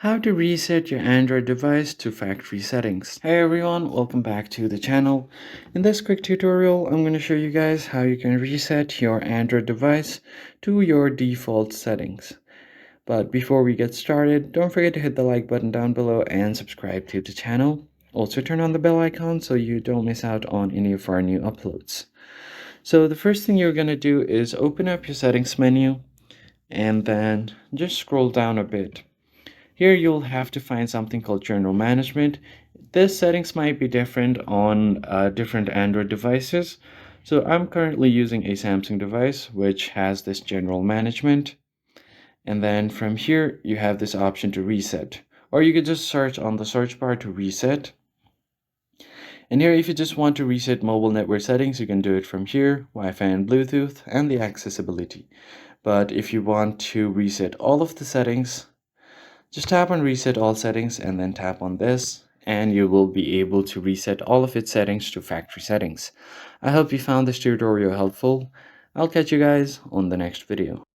How to reset your Android device to factory settings. Hey everyone, welcome back to the channel. In this quick tutorial, I'm going to show you guys how you can reset your Android device to your default settings. But before we get started, don't forget to hit the like button down below and subscribe to the channel. Also turn on the bell icon so you don't miss out on any of our new uploads. So the first thing you're going to do is open up your settings menu and then just scroll down a bit. Here you'll have to find something called General Management. This settings might be different on different Android devices. So I'm currently using a Samsung device which has this General Management. And then from here you have this option to reset. Or you could just search on the search bar to reset. And here if you just want to reset mobile network settings, you can do it from here, Wi-Fi and Bluetooth, and the accessibility. But if you want to reset all of the settings, just tap on reset all settings and then tap on this and you will be able to reset all of its settings to factory settings. I hope you found this tutorial helpful. I'll catch you guys on the next video.